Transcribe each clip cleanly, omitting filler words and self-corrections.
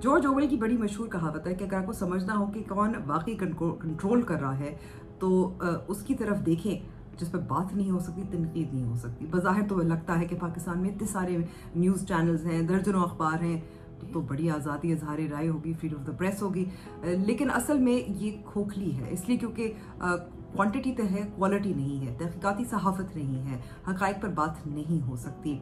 George Orwell की बड़ी मशहूर कहावत है कि अगर आपको समझना हो कि कौन वाकई कंट्रोल कर रहा है तो उसकी तरफ देखें जिस पर बात नहीं हो सकती, तनकीद नहीं हो सकती। बज़ाहिर तो लगता है कि पाकिस्तान में इतने सारे न्यूज़ चैनल्स हैं, दर्जनों अखबार हैं, तो बड़ी आज़ादी इज़हार राय होगी, फ्रीडम ऑफ द प्रेस होगी, लेकिन असल में ये खोखली है। इसलिए क्योंकि क्वांटिटी तो है, क्वालिटी नहीं है, तहकीकाती सहाफ़त नहीं है, हक़ाइक़ पर बात नहीं हो सकती।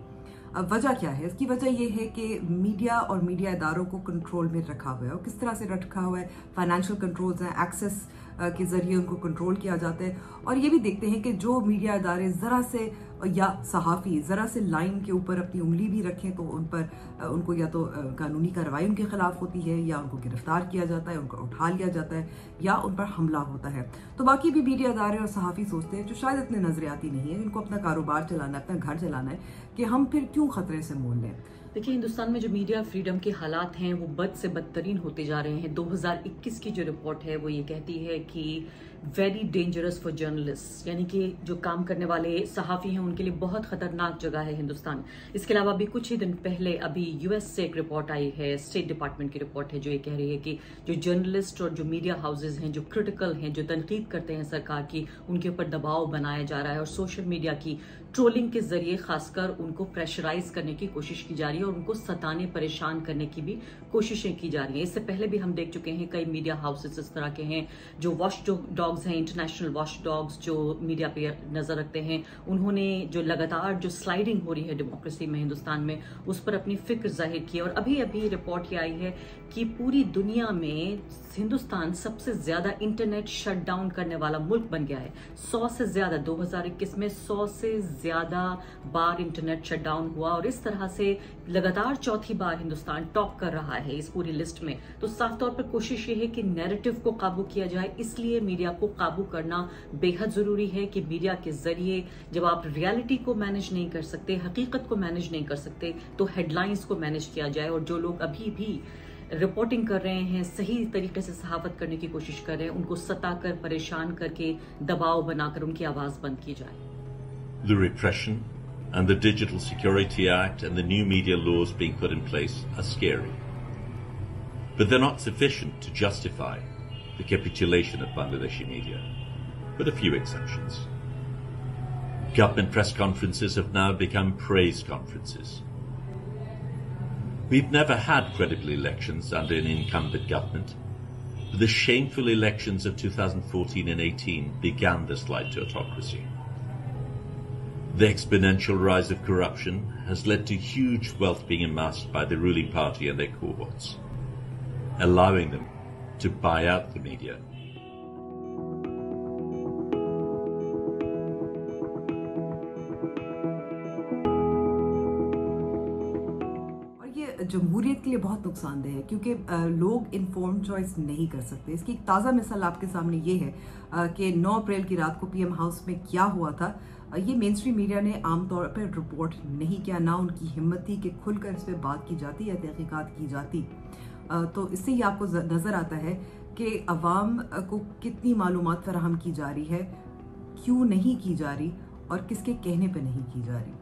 अब वजह क्या है? इसकी वजह यह है कि मीडिया और मीडिया इदारों को कंट्रोल में रखा हुआ है। और किस तरह से रखा हुआ है? फाइनेंशियल कंट्रोल्स हैं, एक्सेस के ज़रिए उनको कंट्रोल किया जाता है। और ये भी देखते हैं कि जो मीडिया इदारे ज़रा से या सहाफ़ी ज़रा से लाइन के ऊपर अपनी उंगली भी रखें तो उन पर उनको या तो कानूनी कार्रवाई उनके खिलाफ होती है, या उनको गिरफ्तार किया जाता है, उनको उठा लिया जाता है, या उन पर हमला होता है। तो बाकी भी मीडिया इदारे और सहाफ़ी सोचते हैं, जो शायद इतने नज़रियाती नहीं है, इनको अपना कारोबार चलाना है, अपना घर चलाना है, कि हम फिर क्यों खतरे से मोल लें। देखिए, हिंदुस्तान में जो मीडिया फ्रीडम के हालात हैं वो बद से बदतरीन होते जा रहे हैं। 2021 की जो रिपोर्ट है वो ये कहती है कि वेरी डेंजरस फॉर जर्नलिस्ट, यानी कि जो काम करने वाले सहाफ़ी हैं उनके लिए बहुत खतरनाक जगह है हिंदुस्तान। इसके अलावा अभी कुछ ही दिन पहले अभी यूएस से एक रिपोर्ट आई है, स्टेट डिपार्टमेंट की रिपोर्ट है, जो ये कह रही है कि जो जर्नलिस्ट और जो मीडिया हाउसेज हैं, जो क्रिटिकल हैं, जो तनकीद करते हैं सरकार की, उनके ऊपर दबाव बनाया जा रहा है और सोशल मीडिया की ट्रोलिंग के जरिए खासकर उनको प्रेशराइज करने की कोशिश की जा रही है और उनको सताने परेशान करने की भी कोशिशें की जा रही हैं। इससे पहले भी हम देख चुके हैं कई मीडिया हाउसेस इस तरह के हैं, जो वॉच डॉग्स हैं, इंटरनेशनल वॉच डॉग्स जो मीडिया पे नजर रखते हैं, उन्होंने जो लगातार जो स्लाइडिंग हो रही है डेमोक्रेसी में हिंदुस्तान में, उस पर अपनी फिक्र जाहिर की। और अभी अभी रिपोर्ट ये आई है कि पूरी दुनिया में हिंदुस्तान सबसे ज्यादा इंटरनेट शटडाउन करने वाला मुल्क बन गया है। 100 से ज्यादा 2021 में 100 से ज्यादा बार इंटरनेट शटडाउन हुआ और इस तरह से लगातार चौथी बार हिंदुस्तान टॉप कर रहा है इस पूरी लिस्ट में। तो साफ तौर पर कोशिश ये है कि नैरेटिव को काबू किया जाए, इसलिए मीडिया को काबू करना बेहद जरूरी है कि मीडिया के जरिए जब आप रियलिटी को मैनेज नहीं कर सकते, हकीकत को मैनेज नहीं कर सकते, तो हेडलाइंस को मैनेज किया जाए। और जो लोग अभी भी रिपोर्टिंग कर रहे हैं, सही तरीके से सहाफत करने की कोशिश कर रहे हैं, उनको सताकर, परेशान करके, दबाव बनाकर उनकी आवाज बंद की जाए। The repression and the Digital Security Act and the new media laws being put in place are scary. But they're not sufficient to justify the capitulation of Bangladeshi media, with a few exceptions. Government press conferences have now become praise conferences. We've never had credible elections under an incumbent government, but the shameful elections of 2014 and 18 began the slide to autocracy. The exponential rise of corruption has led to huge wealth being amassed by the ruling party and their cohorts, allowing them to buy out the media. जमहूरियत के लिए बहुत नुकसानदेह है, क्योंकि लोग inform choice नहीं कर सकते। इसकी एक ताज़ा मिसाल आपके सामने ये है कि 9 अप्रैल की रात को पीएम हाउस में क्या हुआ था। ये मेन स्ट्रीम मीडिया ने आमतौर पर रिपोर्ट नहीं किया, ना उनकी हिम्मत थी कि खुलकर इस पर बात की जाती या तहकीकात की जाती। तो इससे ही आपको नज़र आता है कि अवाम को कितनी मालूमात फराहम की जा रही है, क्यों नहीं की जा रही और किसके कहने पर नहीं की जा रही।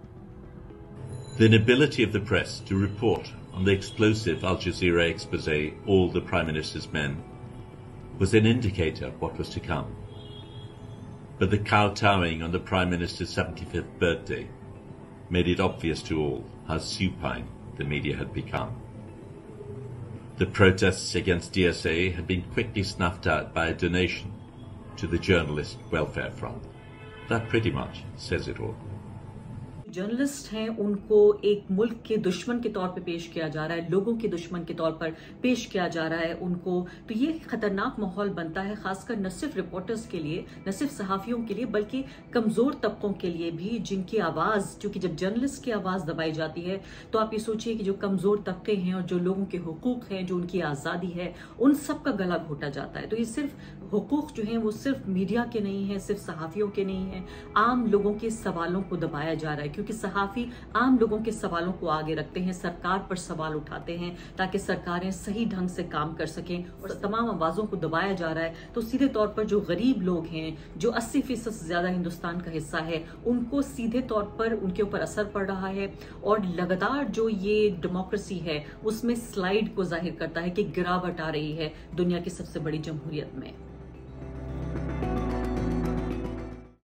The inability of the press to report on the explosive Al Jazeera expose, All the Prime Minister's Men, was an indicator of what was to come. But the kowtowing on the Prime Minister's 75th birthday made it obvious to all how supine the media had become. The protests against DSA had been quickly snuffed out by a donation to the Journalist Welfare Front. That pretty much says it all. Journalist हैं उनको एक मुल्क के दुश्मन के तौर पे पेश किया जा रहा है, लोगों के दुश्मन के तौर पर पेश किया जा रहा है उनको। तो ये खतरनाक माहौल बनता है, खासकर न सिर्फ रिपोर्टर्स के लिए, न सिर्फ सहाफियों के लिए, बल्कि कमजोर तबकों के लिए भी, जिनकी आवाज, क्योंकि जब जर्नलिस्ट की आवाज दबाई जाती है तो आप ये सोचिए कि जो कमजोर तबके हैं और जो लोगों के हुकूक हैं, जो उनकी आजादी है, उन सब का गला घोटा जाता है। तो ये सिर्फ हुकूक जो हैं वो सिर्फ मीडिया के नहीं है, सिर्फ सहाफियों के नहीं है, आम लोगों के सवालों को दबाया जा रहा है। क्योंकि सहाफी आम लोगों के सवालों को आगे रखते हैं, सरकार पर सवाल उठाते हैं ताकि सरकारें सही ढंग से काम कर सकें। और तमाम आवाजों को दबाया जा रहा है तो सीधे तौर पर जो गरीब लोग हैं, जो 80% से ज्यादा हिंदुस्तान का हिस्सा है, उनको सीधे तौर पर उनके ऊपर असर पड़ रहा है। और लगातार जो ये डेमोक्रेसी है उसमें स्लाइड को जाहिर करता है कि गिरावट आ रही है दुनिया की सबसे बड़ी जमहूरियत में।